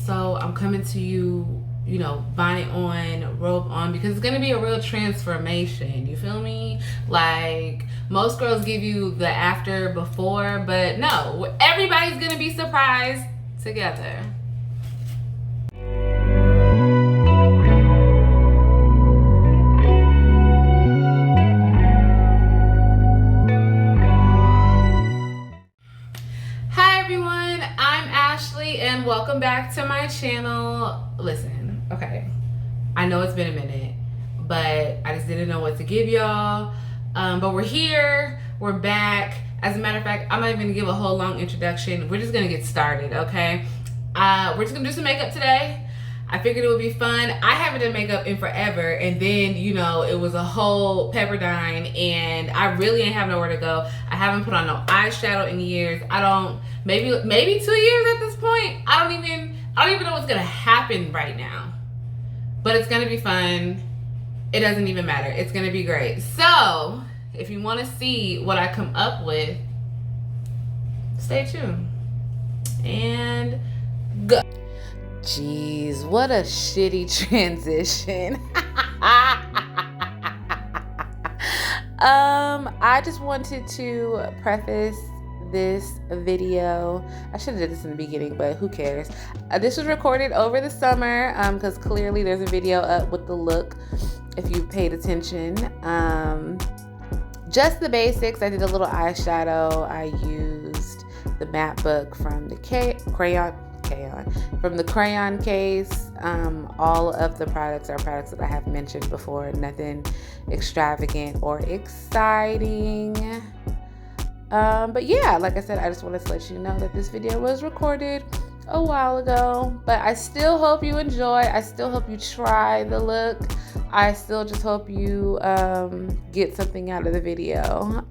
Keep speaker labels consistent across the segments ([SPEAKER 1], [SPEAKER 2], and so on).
[SPEAKER 1] So I'm coming to you, you know, bonnet on, robe on, because it's gonna be a real transformation. You feel me? Like most girls give you the after before, but no, everybody's gonna be surprised together. Hi everyone, I'm Ashley and welcome back to my channel. Listen, okay, I know it's been a minute, but I just didn't know what to give y'all. But we're here, we're back. As a matter of fact, I'm not even gonna give a whole long introduction. We're just gonna get started, okay? We're just gonna do some makeup today. I figured it would be fun. I haven't done makeup in forever, and then, you know, it was a whole Pepperdine, and I really ain't have nowhere to go. I haven't put on no eyeshadow in years. Maybe 2 years at this point. I don't even know what's gonna happen right now. But it's gonna be fun. It doesn't even matter. It's gonna be great. So, if you wanna see what I come up with, stay tuned. And go. Jeez, what a shitty transition. I just wanted to preface this video. I should have did this in the beginning, but who cares? This was recorded over the summer because clearly there's a video up with the look if you paid attention. Just the basics. I did a little eyeshadow. I used the matte book from the crayon case. All of the products are products that I have mentioned before. Nothing extravagant or exciting. But yeah, like I said, I just wanted to let you know that this video was recorded a while ago. But I still hope you enjoy. I still hope you try the look. I still just hope you get something out of the video.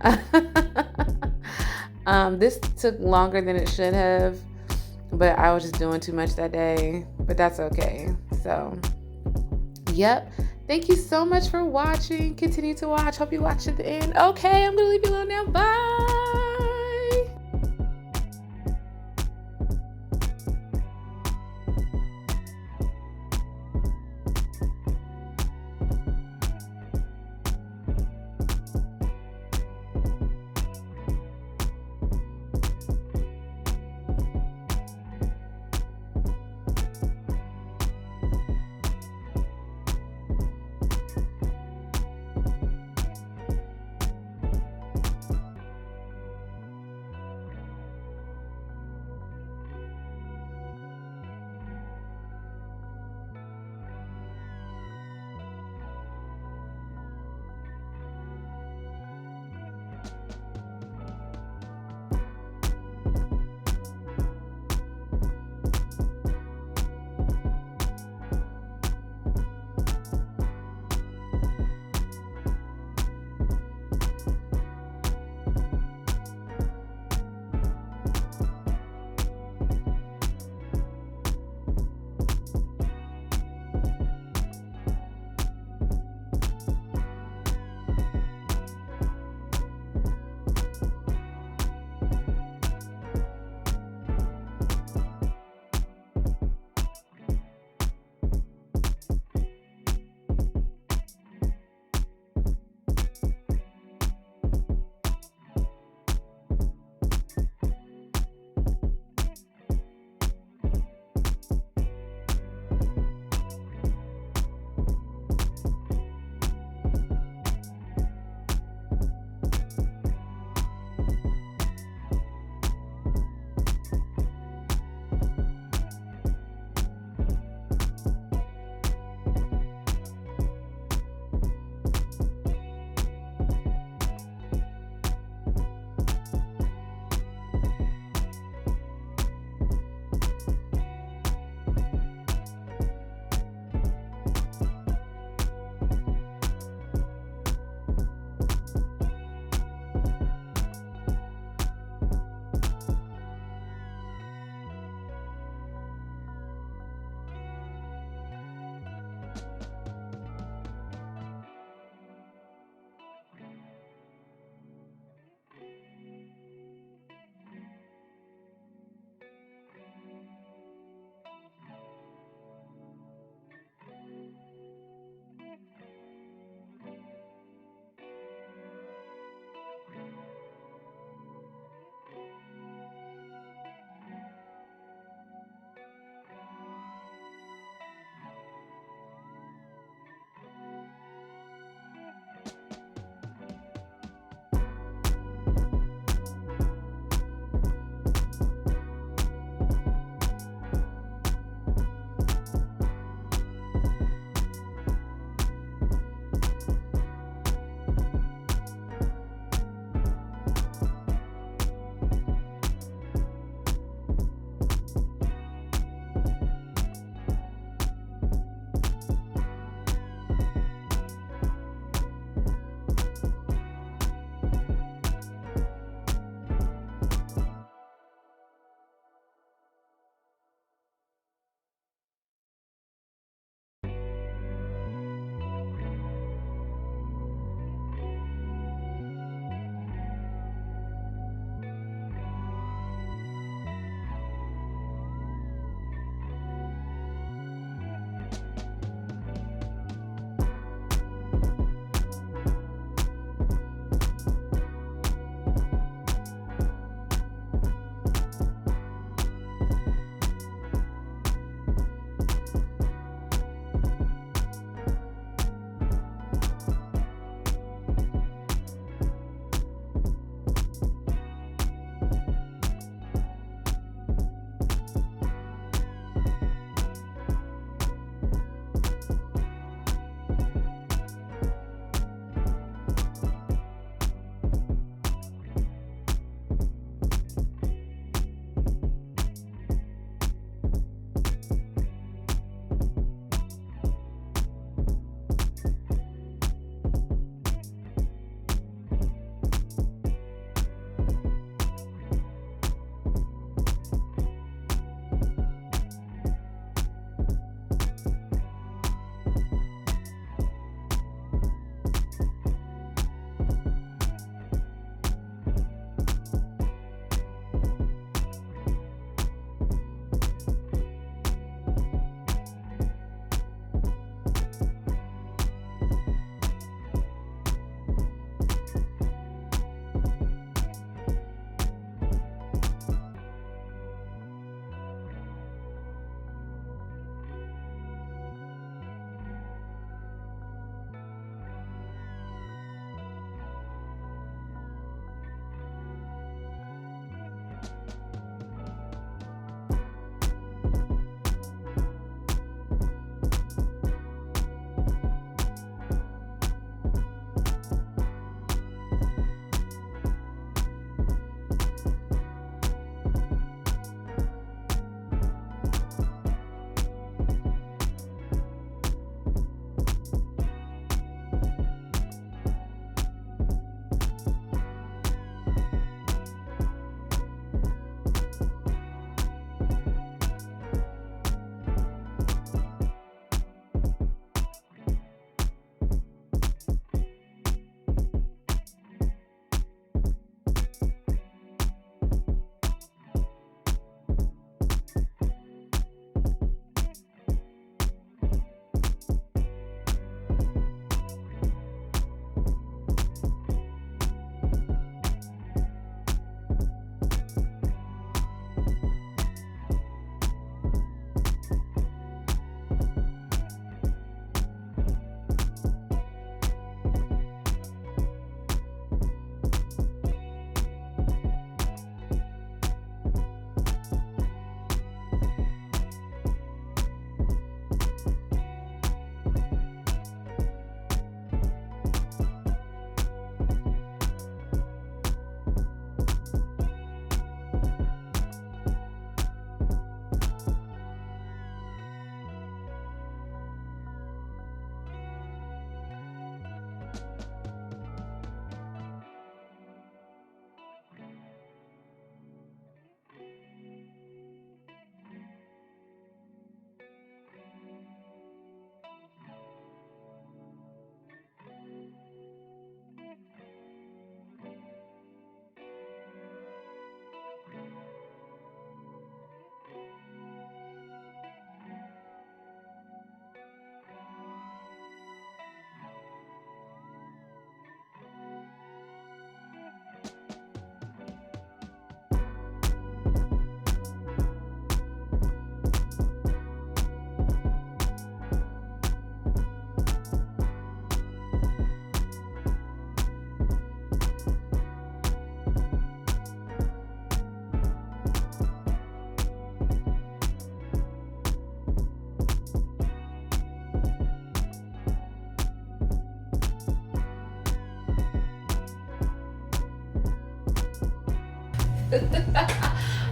[SPEAKER 1] This took longer than it should have, but I was just doing too much that day, but that's okay. So, yep. Thank you so much for watching. Continue to watch. Hope you watch to the end. Okay, I'm gonna leave you alone now. Bye.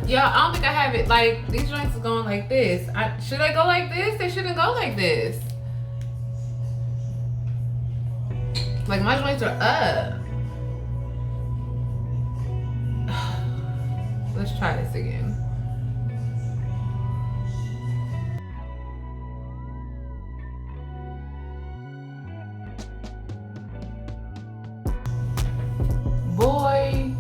[SPEAKER 1] Y'all, I don't think I have it. Like, these joints is going like this. Should I go like this? They shouldn't go like this. Like, my joints are up. Let's try this again. Boy.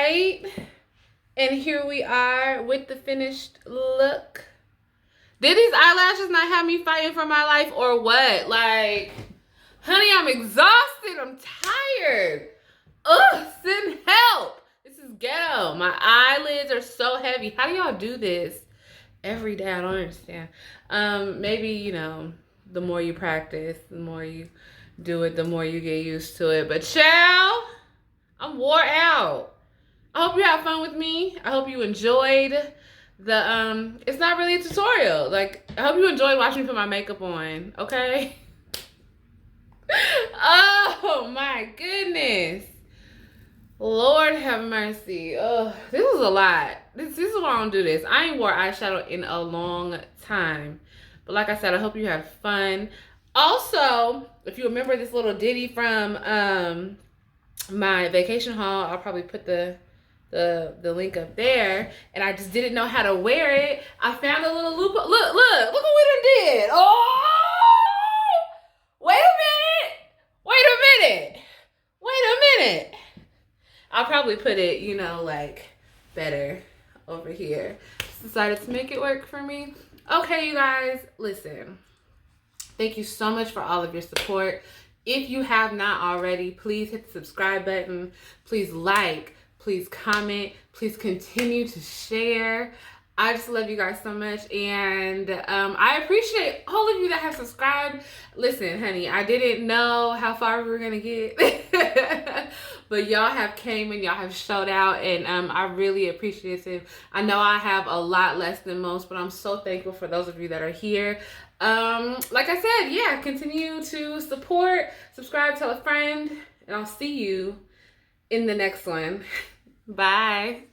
[SPEAKER 1] right. And here we are with the finished look. Did these eyelashes not have me fighting for my life or what? Like, honey, I'm exhausted. I'm tired. Ugh, send help. This is ghetto. My eyelids are so heavy. How do y'all do this every day? I don't understand. Maybe, you know, the more you practice, the more you do it, the more you get used to it. But child, I'm wore out. I hope you have fun with me. I hope you enjoyed the it's not really a tutorial. Like, I hope you enjoyed watching me put my makeup on, okay? Oh my goodness. Lord have mercy. Oh, this was a lot. This is why I don't do this. I ain't wore eyeshadow in a long time. But like I said, I hope you had fun. Also, if you remember this little ditty from my vacation haul, I'll probably put the link up there, and I just didn't know how to wear it. I found a little loophole. Look what we done did. Oh, wait a minute. I'll probably put it, you know, like better over here. Just decided to make it work for me. Okay, you guys, listen. Thank you so much for all of your support. If you have not already, please hit the subscribe button. Please like. Please comment. Please continue to share. I just love you guys so much. And I appreciate all of you that have subscribed. Listen, honey, I didn't know how far we were going to get. But y'all have came and y'all have showed out. And I really appreciate it. I know I have a lot less than most, but I'm so thankful for those of you that are here. Like I said, yeah, continue to support, subscribe, tell a friend, and I'll see you in the next one. Bye.